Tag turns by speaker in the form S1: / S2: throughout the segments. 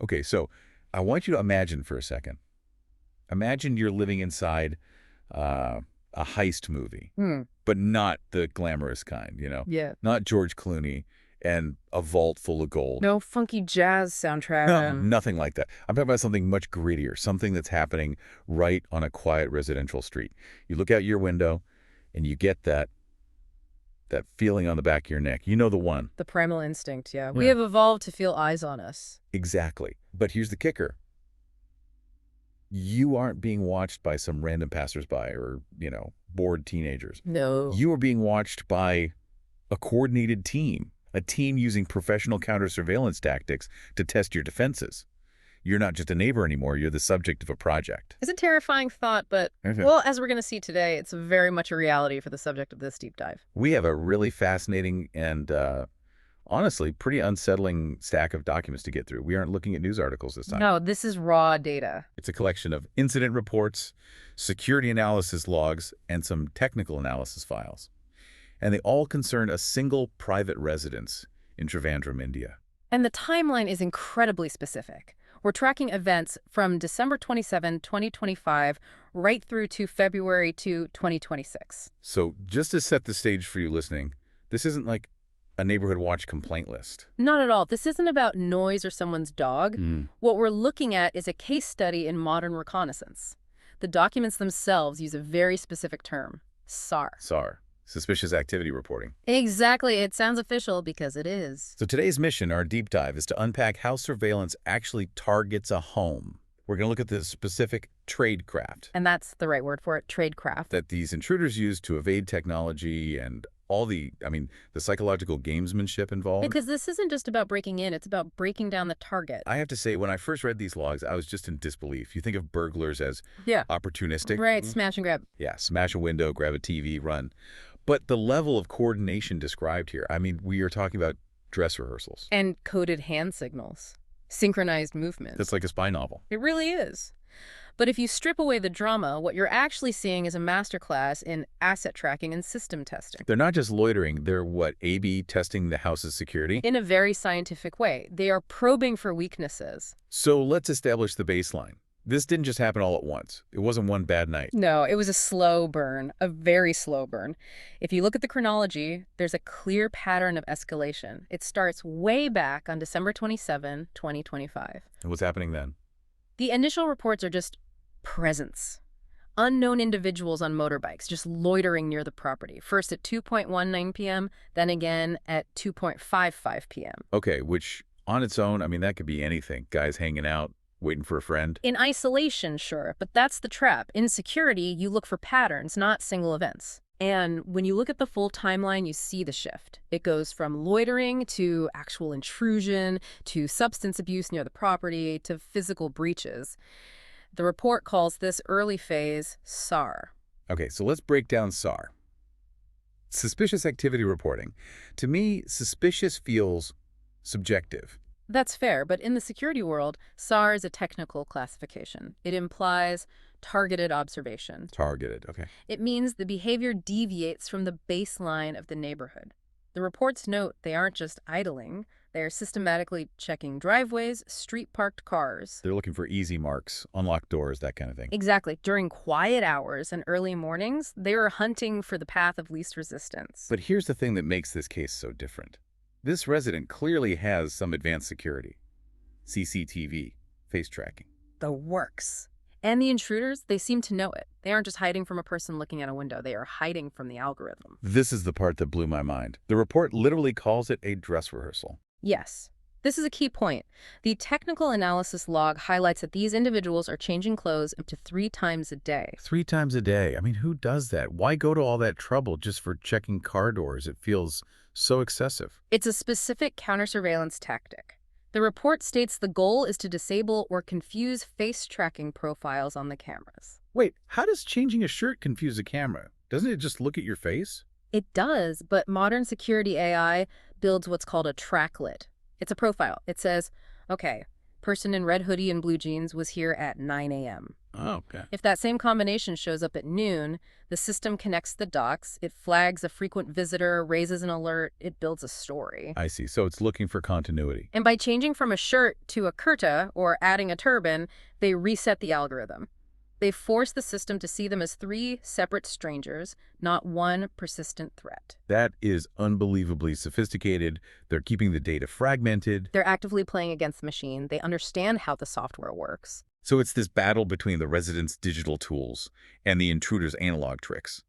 S1: Okay, so I want you to imagine for a second. Imagine you're living inside uh, a heist movie,
S2: Hmm.
S1: but not the glamorous kind,
S2: Yeah.
S1: Not George Clooney and a vault full of gold.
S2: No funky jazz soundtrack.
S1: No, nothing like that. I'm talking about something much grittier, something that's happening right on a quiet residential street. You look out your window and you get that feeling on the back of your neck. You know the one.
S2: The primal instinct, yeah. We
S1: Yeah.
S2: have evolved to feel eyes on us.
S1: Exactly. But here's the kicker. You aren't being watched by some random passersby or, bored teenagers.
S2: No.
S1: You are being watched by a coordinated team, a team using professional counter-surveillance tactics to test your defenses. You're not just a neighbor anymore. You're the subject of a project.
S2: It's a terrifying thought, but,
S1: Okay.
S2: well, as we're going to see today, it's very much a reality for the subject of this deep dive.
S1: We have a really fascinating and, honestly, pretty unsettling stack of documents to get through. We aren't looking at news articles this time.
S2: No, this is raw data.
S1: It's a collection of incident reports, security analysis logs, and some technical analysis files. And they all concern a single private residence in Trivandrum, India.
S2: And the timeline is incredibly specific. We're tracking events from December 27, 2025, right through to February 2026.
S1: So just to set the stage for you listening, this isn't like a neighborhood watch complaint list.
S2: Not at all. This isn't about noise or someone's dog. What we're looking at is a case study in modern reconnaissance. The documents themselves use a very specific term, SAR.
S1: SAR, Suspicious Activity Reporting.
S2: Exactly. It sounds official because it is.
S1: So today's mission, our deep dive, is to unpack how surveillance actually targets a home. We're going to look at the specific tradecraft
S2: And that's the right word for it, tradecraft.
S1: that these intruders use to evade technology and all the psychological gamesmanship involved.
S2: Because this isn't just about breaking in, it's about breaking down the target.
S1: I have to say, when I first read these logs, I was just in disbelief. You think of burglars as
S2: Yeah.
S1: opportunistic.
S2: Right, smash and grab.
S1: Yeah, smash a window, grab a TV, run. But the level of coordination described here, we are talking about dress rehearsals.
S2: And coded hand signals. Synchronized movements.
S1: That's like a spy novel.
S2: It really is. But if you strip away the drama, what you're actually seeing is a masterclass in asset tracking and system testing.
S1: They're not just loitering, they're A/B testing the house's security?
S2: In a very scientific way. They are probing for weaknesses.
S1: So let's establish the baseline. This didn't just happen all at once. It wasn't one bad night.
S2: No, it was a slow burn, a very slow burn. If you look at the chronology, there's a clear pattern of escalation. It starts way back on December 27, 2025.
S1: And what's happening then?
S2: The initial reports are just presence. Unknown individuals on motorbikes just loitering near the property, first at 2:19 p.m., then again at 2:55 p.m.
S1: Okay, which on its own, that could be anything. Guys hanging out, waiting for a friend.
S2: In isolation, sure, but that's the trap. In security, you look for patterns, not single events. And when you look at the full timeline, you see the shift. It goes from loitering to actual intrusion, to substance abuse near the property, to physical breaches. The report calls this early phase SAR.
S1: Okay, so let's break down SAR. Suspicious activity reporting. To me, suspicious feels subjective.
S2: That's fair, but in the security world, SAR is a technical classification. It implies targeted observation.
S1: Targeted, okay.
S2: It means the behavior deviates from the baseline of the neighborhood. The reports note they aren't just idling, they are systematically checking driveways, street-parked cars.
S1: They're looking for easy marks, unlocked doors, that kind of thing.
S2: Exactly. During quiet hours and early mornings, they are hunting for the path of least resistance.
S1: But here's the thing that makes this case so different. This resident clearly has some advanced security. CCTV, face tracking.
S2: The works. And the intruders, they seem to know it. They aren't just hiding from a person looking at a window. They are hiding from the algorithm.
S1: This is the part that blew my mind. The report literally calls it a dress rehearsal.
S2: Yes. This is a key point. The technical analysis log highlights that these individuals are changing clothes up to 3 times a day.
S1: 3 times a day. Who does that? Why go to all that trouble just for checking car doors? It feels so excessive.
S2: It's a specific counter-surveillance tactic. The report states the goal is to disable or confuse face-tracking profiles on the cameras.
S1: Wait, how does changing a shirt confuse a camera? Doesn't it just look at your face?
S2: It does, but modern security AI builds what's called a tracklet. It's a profile. It says, okay, Person in red hoodie and blue jeans was here at 9 a.m.
S1: Oh, okay.
S2: If that same combination shows up at noon, the system connects the dots, it flags a frequent visitor, raises an alert, it builds a story.
S1: I see. So it's looking for continuity.
S2: And by changing from a shirt to a kurta or adding a turban, they reset the algorithm. They force the system to see them as three separate strangers, not one persistent threat.
S1: That is unbelievably sophisticated. They're keeping the data fragmented.
S2: They're actively playing against the machine. They understand how the software works.
S1: So it's this battle between the residents' digital tools and the intruder's analog tricks.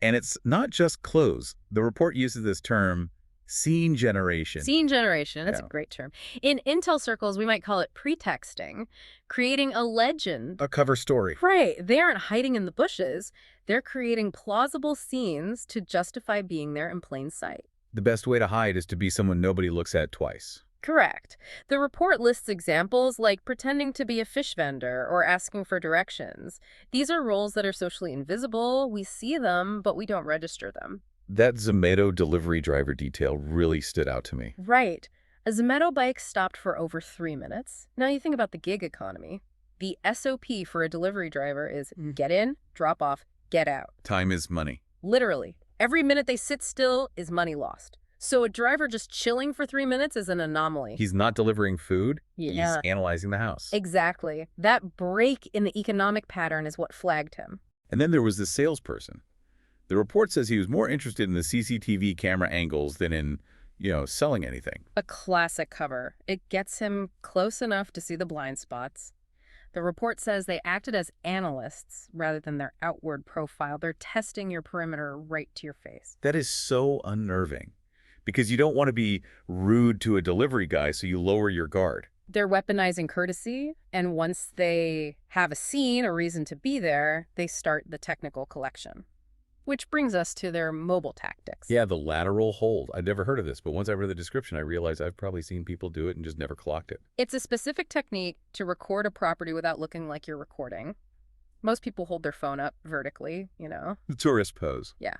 S1: And it's not just clothes. The report uses this term, scene generation.
S2: Scene generation, that's
S1: Yeah.
S2: a great term. In Intel circles, we might call it pretexting, creating a legend.
S1: A cover story.
S2: Right, they aren't hiding in the bushes. They're creating plausible scenes to justify being there in plain sight.
S1: The best way to hide is to be someone nobody looks at twice.
S2: Correct. The report lists examples like pretending to be a fish vendor or asking for directions. These are roles that are socially invisible. We see them, but we don't register them.
S1: That Zomato delivery driver detail really stood out to me.
S2: Right. A Zomato bike stopped for over 3 minutes. Now you think about the gig economy. The SOP for a delivery driver is get in, drop off, get out.
S1: Time is money.
S2: Literally. Every minute they sit still is money lost. So a driver just chilling for 3 minutes is an anomaly.
S1: He's not delivering food.
S2: Yeah.
S1: He's analyzing the house.
S2: Exactly. That break in the economic pattern is what flagged him.
S1: And then there was this salesperson. The report says he was more interested in the CCTV camera angles than in, selling anything.
S2: A classic cover. It gets him close enough to see the blind spots. The report says they acted as analysts rather than their outward profile. They're testing your perimeter right to your face.
S1: That is so unnerving because you don't want to be rude to a delivery guy, so you lower your guard.
S2: They're weaponizing courtesy, and once they have a scene, a reason to be there, they start the technical collection. Which brings us to their mobile tactics.
S1: Yeah, the lateral hold. I'd never heard of this, but once I read the description, I realized I've probably seen people do it and just never clocked it.
S2: It's a specific technique to record a property without looking like you're recording. Most people hold their phone up vertically,
S1: The tourist pose.
S2: Yeah.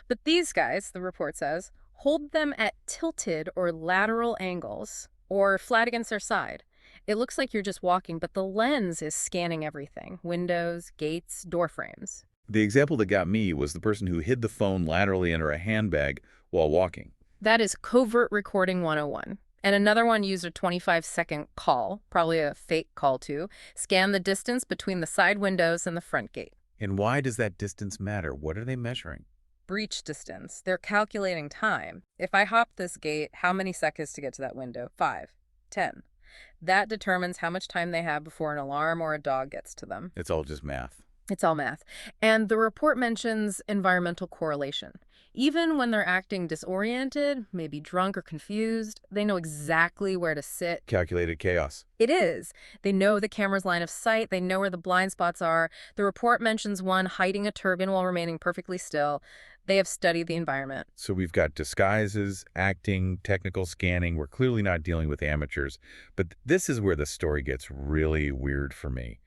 S2: But these guys, the report says, hold them at tilted or lateral angles or flat against their side. It looks like you're just walking, but the lens is scanning everything. Windows, gates, door frames.
S1: The example that got me was the person who hid the phone laterally under a handbag while walking.
S2: That is covert recording 101. And another one used a 25-second call, probably a fake call too, scan the distance between the side windows and the front gate.
S1: And why does that distance matter? What are they measuring?
S2: Breach distance. They're calculating time. If I hop this gate, how many seconds to get to that window? 5, 10. That determines how much time they have before an alarm or a dog gets to them.
S1: It's all just math.
S2: It's all math. And the report mentions environmental correlation. Even when they're acting disoriented, maybe drunk or confused, they know exactly where to sit.
S1: Calculated chaos.
S2: It is. They know the camera's line of sight. They know where the blind spots are. The report mentions one hiding a turban while remaining perfectly still. They have studied the environment.
S1: So we've got disguises, acting, technical scanning. We're clearly not dealing with amateurs. But this is where the story gets really weird for me.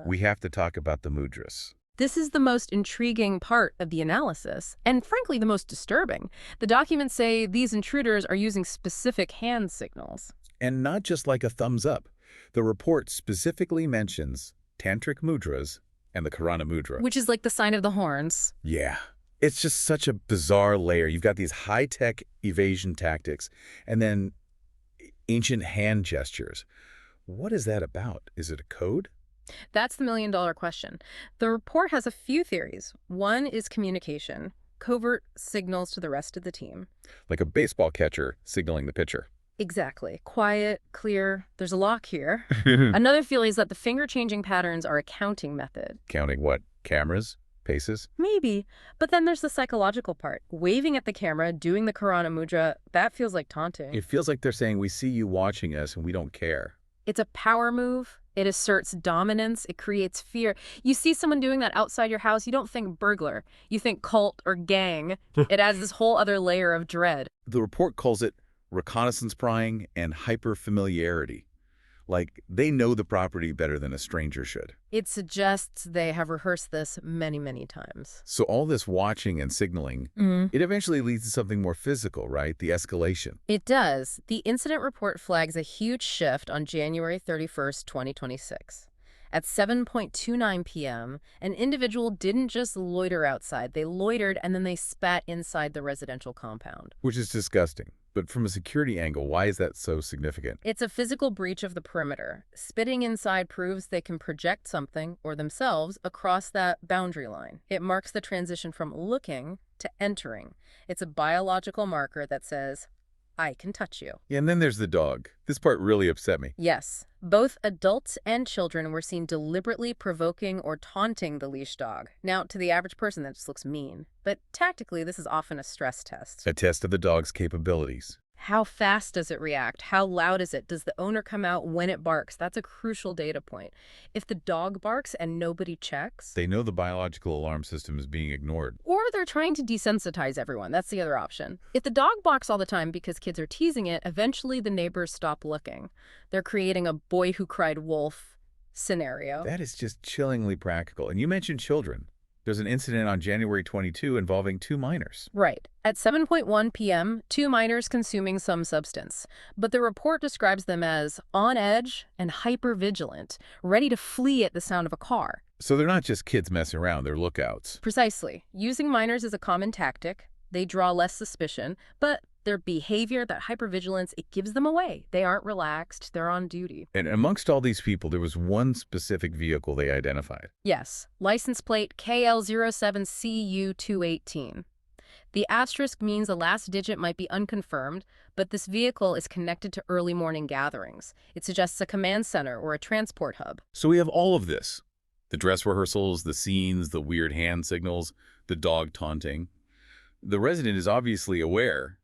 S1: We have to talk about the mudras.
S2: This is the most intriguing part of the analysis, and frankly, the most disturbing. The documents say these intruders are using specific hand signals.
S1: And not just like a thumbs up. The report specifically mentions tantric mudras and the Karana mudra.
S2: Which is like the sign of the horns.
S1: Yeah. It's just such a bizarre layer. You've got these high-tech evasion tactics and then ancient hand gestures. What is that about? Is it a code?
S2: That's the million-dollar question. The report has a few theories. One is communication, covert signals to the rest of the team.
S1: Like a baseball catcher signaling the pitcher.
S2: Exactly. Quiet, clear, there's a lock here. Another theory is that the finger-changing patterns are a counting method.
S1: Counting what? Cameras? Paces?
S2: Maybe. But then there's the psychological part. Waving at the camera, doing the Karana mudra, that feels like taunting.
S1: It feels like they're saying, we see you watching us and we don't care.
S2: It's a power move. It asserts dominance. It creates fear. You see someone doing that outside your house, you don't think burglar. You think cult or gang. It adds this whole other layer of dread.
S1: The report calls it reconnaissance prying and hyper-familiarity. Like, they know the property better than a stranger should.
S2: It suggests they have rehearsed this many, many times.
S1: So all this watching and signaling, it eventually leads to something more physical, right? The escalation.
S2: It does. The incident report flags a huge shift on January 31st, 2026. At 7:29 p.m., an individual didn't just loiter outside. They loitered and then they spat inside the residential compound.
S1: Which is disgusting. But from a security angle, why is that so significant?
S2: It's a physical breach of the perimeter. Spitting inside proves they can project something, or themselves, across that boundary line. It marks the transition from looking to entering. It's a biological marker that says, I can touch you.
S1: Yeah, and then there's the dog. This part really upset me.
S2: Yes, both adults and children were seen deliberately provoking or taunting the leash dog. Now, to the average person, that just looks mean. But tactically, this is often a stress test.
S1: A test of the dog's capabilities.
S2: How fast does it react? How loud is it? Does the owner come out when it barks? That's a crucial data point. If the dog barks and nobody checks,
S1: They know the biological alarm system is being ignored.
S2: or they're trying to desensitize everyone. That's the other option. If the dog barks all the time because kids are teasing it, eventually the neighbors stop looking. They're creating a boy who cried wolf scenario.
S1: That is just chillingly practical. And you mentioned children. There's an incident on January 22 involving 2 minors.
S2: Right. At 7:1 p.m., 2 minors consuming some substance. But the report describes them as on edge and hypervigilant, ready to flee at the sound of a car.
S1: So they're not just kids messing around, they're lookouts.
S2: Precisely. Using minors is a common tactic. They draw less suspicion, but their behavior, that hypervigilance, it gives them away. They aren't relaxed. They're on duty.
S1: And amongst all these people, there was one specific vehicle they identified.
S2: Yes. License plate KL07CU218. The asterisk means the last digit might be unconfirmed, but this vehicle is connected to early morning gatherings. It suggests a command center or a transport hub.
S1: So we have all of this. The dress rehearsals, the scenes, the weird hand signals, the dog taunting. The resident is obviously aware.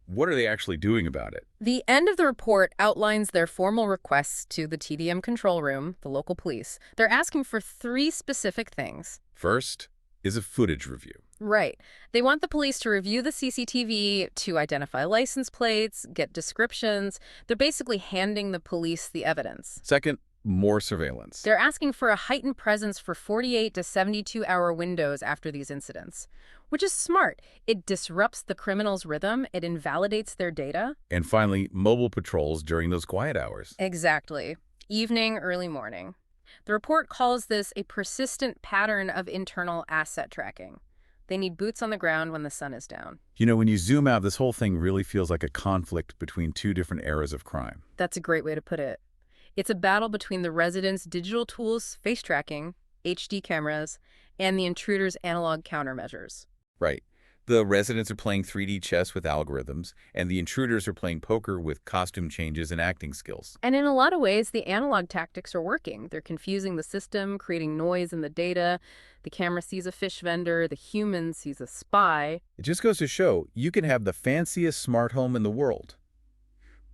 S1: What are they actually doing about it?
S2: The end of the report outlines their formal requests to the TDM control room, the local police. They're asking for 3 specific things.
S1: First is a footage review.
S2: Right. They want the police to review the CCTV, to identify license plates, get descriptions. They're basically handing the police the evidence.
S1: Second, more surveillance.
S2: They're asking for a heightened presence for 48 to 72-hour windows after these incidents, which is smart. It disrupts the criminals' rhythm. It invalidates their data.
S1: And finally, mobile patrols during those quiet hours.
S2: Exactly. Evening, early morning. The report calls this a persistent pattern of internal asset tracking. They need boots on the ground when the sun is down.
S1: You know, when you zoom out, this whole thing really feels like a conflict between 2 different eras of crime.
S2: That's a great way to put it. It's a battle between the residents' digital tools, face tracking, HD cameras, and the intruders' analog countermeasures.
S1: Right. The residents are playing 3D chess with algorithms, and the intruders are playing poker with costume changes and acting skills.
S2: And in a lot of ways, the analog tactics are working. They're confusing the system, creating noise in the data. The camera sees a fish vendor. The human sees a spy.
S1: It just goes to show you can have the fanciest smart home in the world.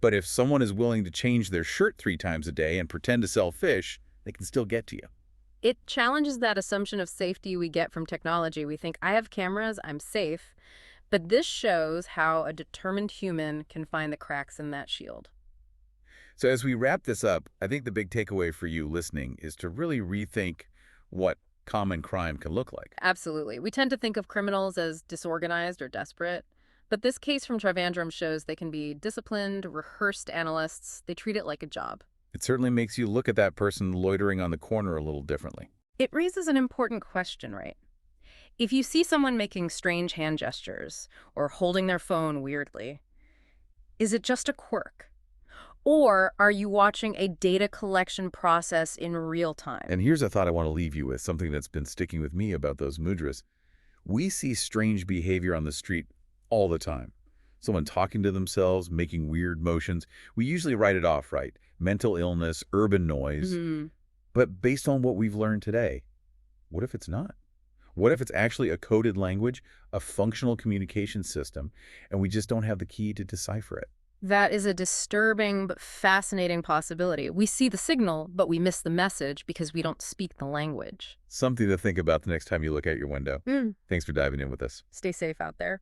S1: But if someone is willing to change their shirt 3 times a day and pretend to sell fish, they can still get to you.
S2: It challenges that assumption of safety we get from technology. We think, I have cameras, I'm safe. But this shows how a determined human can find the cracks in that shield.
S1: So as we wrap this up, I think the big takeaway for you listening is to really rethink what common crime can look like.
S2: Absolutely. We tend to think of criminals as disorganized or desperate. But this case from Trivandrum shows they can be disciplined, rehearsed analysts. They treat it like a job.
S1: It certainly makes you look at that person loitering on the corner a little differently.
S2: It raises an important question, right? If you see someone making strange hand gestures or holding their phone weirdly, is it just a quirk? Or are you watching a data collection process in real time?
S1: And here's a thought I want to leave you with, something that's been sticking with me about those mudras. We see strange behavior on the street all the time. Someone talking to themselves, making weird motions. We usually write it off, right? Mental illness, urban noise. But based on what we've learned today, what if it's not? What if it's actually a coded language, a functional communication system, and we just don't have the key to decipher it?
S2: That is a disturbing but fascinating possibility. We see the signal, but we miss the message because we don't speak the language.
S1: Something to think about the next time you look out your window. Thanks for diving in with us.
S2: Stay safe out there.